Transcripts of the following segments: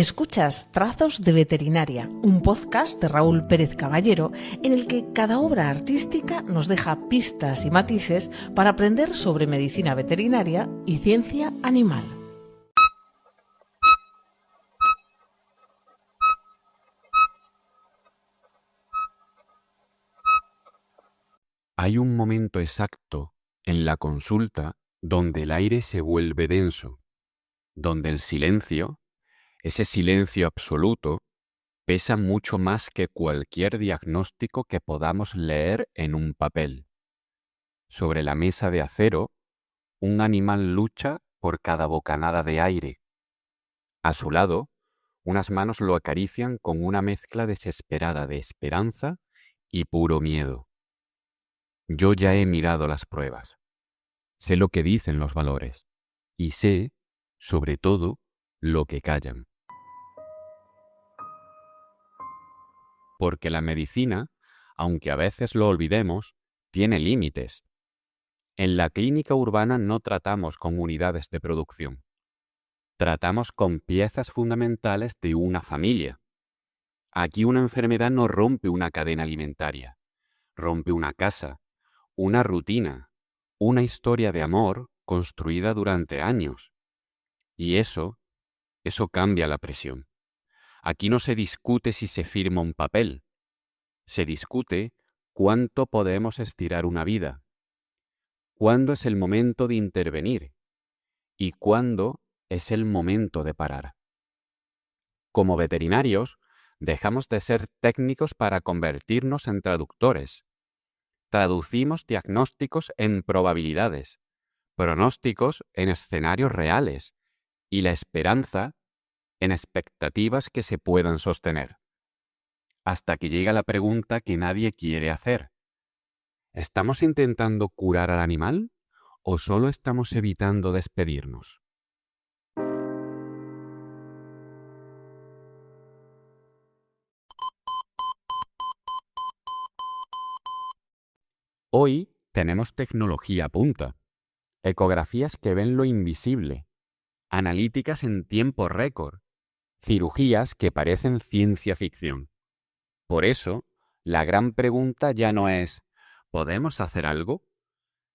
Escuchas Trazos de Veterinaria, un podcast de Raúl Pérez Caballero en el que cada obra artística nos deja pistas y matices para aprender sobre medicina veterinaria y ciencia animal. Hay un momento exacto en la consulta donde el aire se vuelve denso, donde el silencio, ese silencio absoluto, pesa mucho más que cualquier diagnóstico que podamos leer en un papel. Sobre la mesa de acero, un animal lucha por cada bocanada de aire. A su lado, unas manos lo acarician con una mezcla desesperada de esperanza y puro miedo. Yo ya he mirado las pruebas. Sé lo que dicen los valores y sé, sobre todo, lo que callan. Porque la medicina, aunque a veces lo olvidemos, tiene límites. En la clínica urbana no tratamos con unidades de producción. Tratamos con piezas fundamentales de una familia. Aquí una enfermedad no rompe una cadena alimentaria, rompe una casa, una rutina, una historia de amor construida durante años. Y eso cambia la presión. Aquí no se discute si se firma un papel. Se discute cuánto podemos estirar una vida, cuándo es el momento de intervenir y cuándo es el momento de parar. Como veterinarios, dejamos de ser técnicos para convertirnos en traductores. Traducimos diagnósticos en probabilidades, pronósticos en escenarios reales y la esperanza en expectativas que se puedan sostener. Hasta que llega la pregunta que nadie quiere hacer. ¿Estamos intentando curar al animal o solo estamos evitando despedirnos? Hoy tenemos tecnología a punta, ecografías que ven lo invisible, analíticas en tiempo récord, cirugías que parecen ciencia ficción. Por eso, la gran pregunta ya no es ¿podemos hacer algo?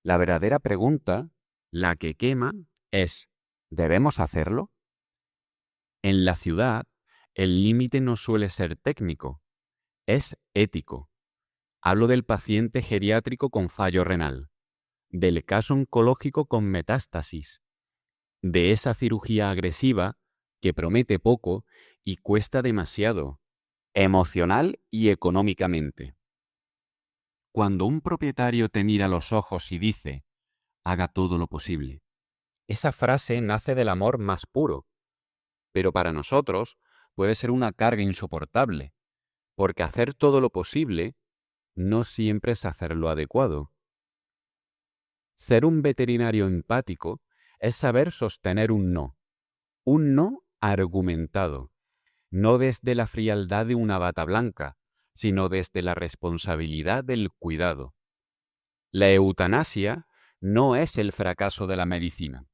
La verdadera pregunta, la que quema, es ¿debemos hacerlo? En la ciudad, el límite no suele ser técnico, es ético. Hablo del paciente geriátrico con fallo renal, del caso oncológico con metástasis, de esa cirugía agresiva que promete poco y cuesta demasiado, emocional y económicamente. Cuando un propietario te mira a los ojos y dice, haga todo lo posible, esa frase nace del amor más puro, pero para nosotros puede ser una carga insoportable, porque hacer todo lo posible no siempre es hacer lo adecuado. Ser un veterinario empático es saber sostener un no argumentado, no desde la frialdad de una bata blanca, sino desde la responsabilidad del cuidado. La eutanasia no es el fracaso de la medicina.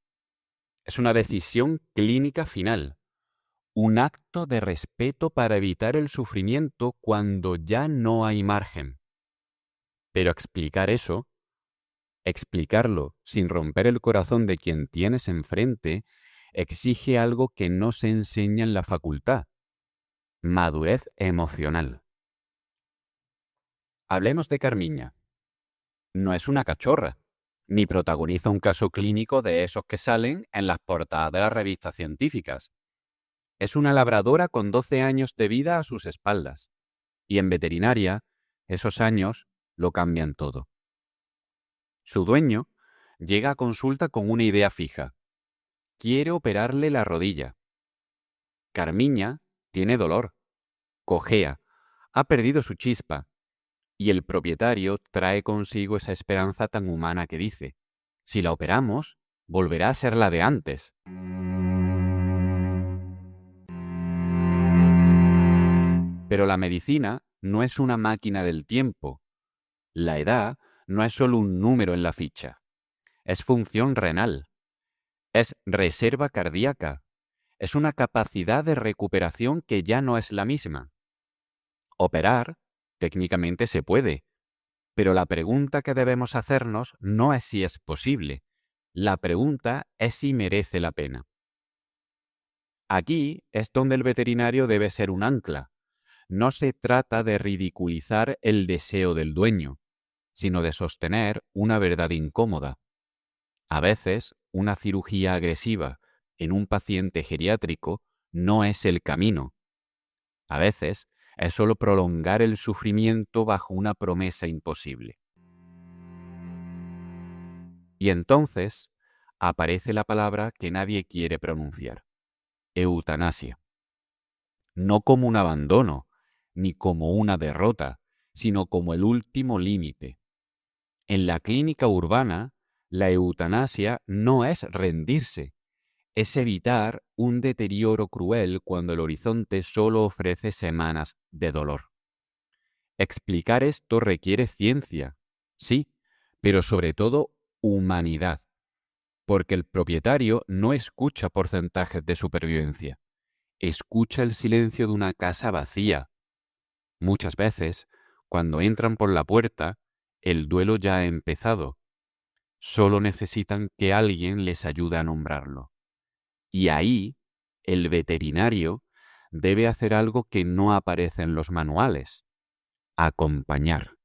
Es una decisión clínica final, un acto de respeto para evitar el sufrimiento cuando ya no hay margen. Pero explicar eso, explicarlo sin romper el corazón de quien tienes enfrente, exige algo que no se enseña en la facultad: madurez emocional. Hablemos de Carmiña. No es una cachorra, ni protagoniza un caso clínico de esos que salen en las portadas de las revistas científicas. Es una labradora con 12 años de vida a sus espaldas. Y en veterinaria, esos años lo cambian todo. Su dueño llega a consulta con una idea fija. Quiere operarle la rodilla. Carmiña tiene dolor, cojea, ha perdido su chispa, y el propietario trae consigo esa esperanza tan humana que dice, si la operamos, volverá a ser la de antes. Pero la medicina no es una máquina del tiempo. La edad no es solo un número en la ficha. Es función renal. Es reserva cardíaca. es una capacidad de recuperación que ya no es la misma. Operar, técnicamente se puede, pero la pregunta que debemos hacernos no es si es posible. La pregunta es si merece la pena. Aquí es donde el veterinario debe ser un ancla. No se trata de ridiculizar el deseo del dueño, sino de sostener una verdad incómoda. A veces, una cirugía agresiva en un paciente geriátrico no es el camino. A veces, es solo prolongar el sufrimiento bajo una promesa imposible. Y entonces, aparece la palabra que nadie quiere pronunciar: eutanasia. No como un abandono, ni como una derrota, sino como el último límite. En la clínica urbana, la eutanasia no es rendirse, es evitar un deterioro cruel cuando el horizonte solo ofrece semanas de dolor. Explicar esto requiere ciencia, sí, pero sobre todo humanidad, porque el propietario no escucha porcentajes de supervivencia, escucha el silencio de una casa vacía. Muchas veces, cuando entran por la puerta, el duelo ya ha empezado. Solo necesitan que alguien les ayude a nombrarlo. Y ahí, el veterinario debe hacer algo que no aparece en los manuales: acompañar.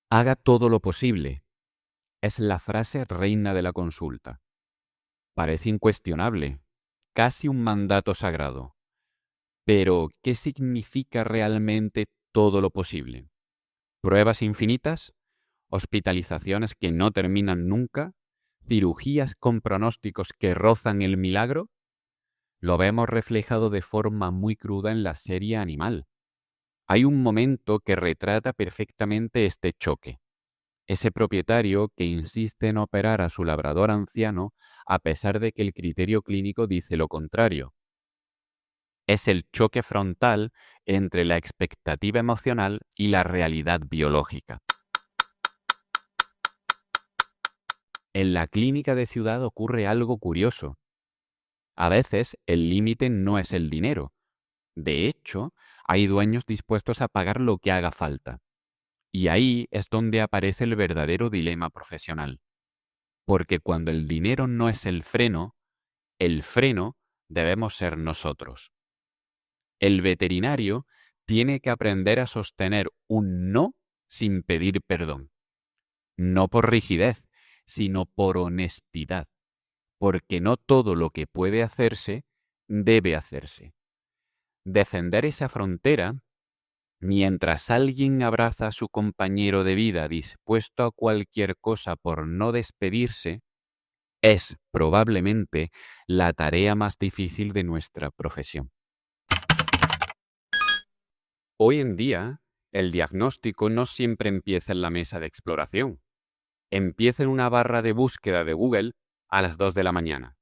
Haga todo lo posible. Es la frase reina de la consulta. Parece incuestionable, casi un mandato sagrado. Pero, ¿qué significa realmente todo lo posible? ¿Pruebas infinitas? ¿Hospitalizaciones que no terminan nunca? ¿Cirugías con pronósticos que rozan el milagro? Lo vemos reflejado de forma muy cruda en la serie Animal. Hay un momento que retrata perfectamente este choque. Ese propietario que insiste en operar a su labrador anciano a pesar de que el criterio clínico dice lo contrario. Es el choque frontal entre la expectativa emocional y la realidad biológica. En la clínica de ciudad ocurre algo curioso. A veces el límite no es el dinero. De hecho, hay dueños dispuestos a pagar lo que haga falta. Y ahí es donde aparece el verdadero dilema profesional. Porque cuando el dinero no es el freno debemos ser nosotros. El veterinario tiene que aprender a sostener un no sin pedir perdón. No por rigidez, sino por honestidad. Porque no todo lo que puede hacerse, debe hacerse. Defender esa frontera, mientras alguien abraza a su compañero de vida dispuesto a cualquier cosa por no despedirse, es probablemente la tarea más difícil de nuestra profesión. Hoy en día, el diagnóstico no siempre empieza en la mesa de exploración. Empieza en una barra de búsqueda de Google a las 2 de la mañana.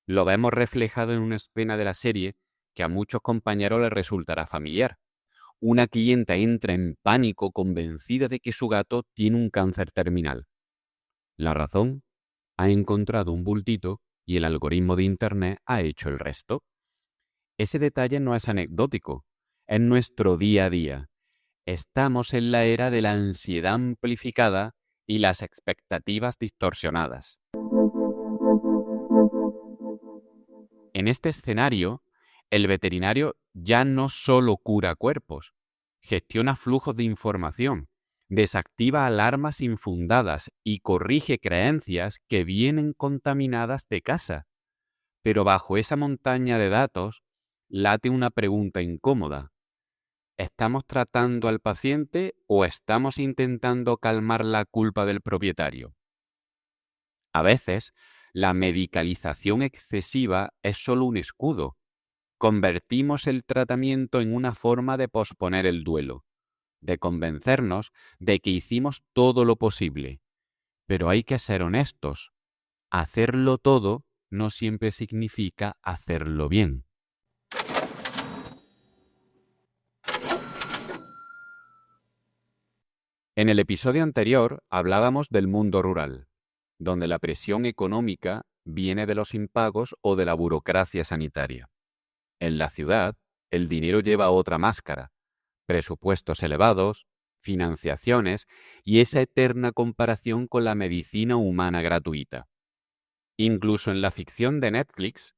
Lo vemos reflejado en una escena de la serie que a muchos compañeros les resultará familiar. Una clienta entra en pánico convencida de que su gato tiene un cáncer terminal. La razón: ha encontrado un bultito y el algoritmo de Internet ha hecho el resto. Ese detalle no es anecdótico, es nuestro día a día. Estamos en la era de la ansiedad amplificada y las expectativas distorsionadas. En este escenario, el veterinario ya no solo cura cuerpos, gestiona flujos de información, desactiva alarmas infundadas y corrige creencias que vienen contaminadas de casa. Pero bajo esa montaña de datos late una pregunta incómoda. ¿Estamos tratando al paciente o estamos intentando calmar la culpa del propietario? A veces, la medicalización excesiva es solo un escudo. Convertimos el tratamiento en una forma de posponer el duelo, de convencernos de que hicimos todo lo posible. Pero hay que ser honestos. Hacerlo todo no siempre significa hacerlo bien. En el episodio anterior hablábamos del mundo rural, donde la presión económica viene de los impagos o de la burocracia sanitaria. En la ciudad, el dinero lleva otra máscara: presupuestos elevados, financiaciones y esa eterna comparación con la medicina humana gratuita. Incluso en la ficción de Netflix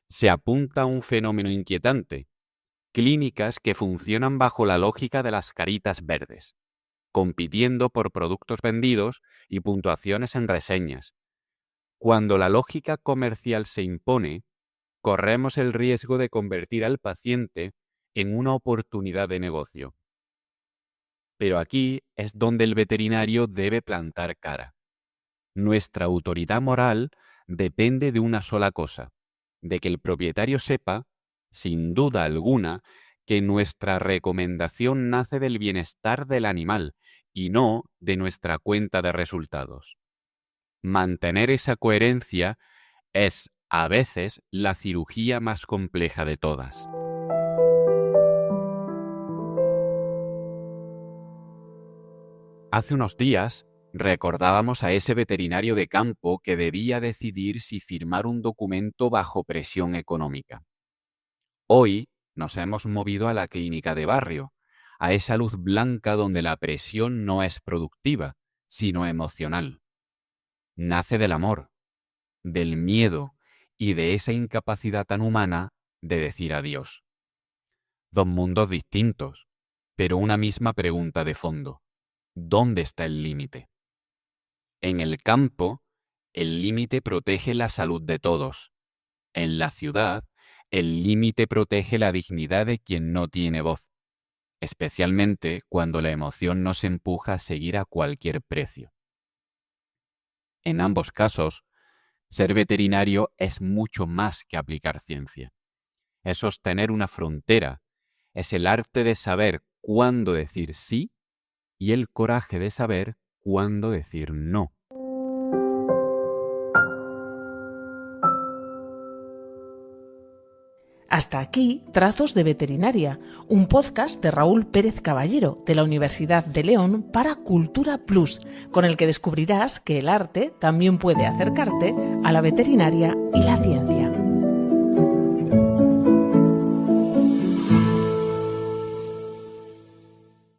se apunta a un fenómeno inquietante: clínicas que funcionan bajo la lógica de las caritas verdes, compitiendo por productos vendidos y puntuaciones en reseñas. Cuando la lógica comercial se impone, corremos el riesgo de convertir al paciente en una oportunidad de negocio. Pero aquí es donde el veterinario debe plantar cara. Nuestra autoridad moral depende de una sola cosa: de que el propietario sepa, sin duda alguna, que nuestra recomendación nace del bienestar del animal y no de nuestra cuenta de resultados. Mantener esa coherencia es, a veces, la cirugía más compleja de todas. Hace unos días recordábamos a ese veterinario de campo que debía decidir si firmar un documento bajo presión económica. Hoy nos hemos movido a la clínica de barrio, a esa luz blanca donde la presión no es productiva, sino emocional. Nace del amor, del miedo y de esa incapacidad tan humana de decir adiós. Dos mundos distintos, pero una misma pregunta de fondo: ¿dónde está el límite? En el campo, el límite protege la salud de todos. En la ciudad, el límite protege la dignidad de quien no tiene voz, especialmente cuando la emoción nos empuja a seguir a cualquier precio. En ambos casos, ser veterinario es mucho más que aplicar ciencia. Es sostener una frontera, es el arte de saber cuándo decir sí y el coraje de saber cuándo decir no. Hasta aquí Trazos de Veterinaria, un podcast de Raúl Pérez Caballero de la Universidad de León para Cultura Plus, con el que descubrirás que el arte también puede acercarte a la veterinaria y la ciencia.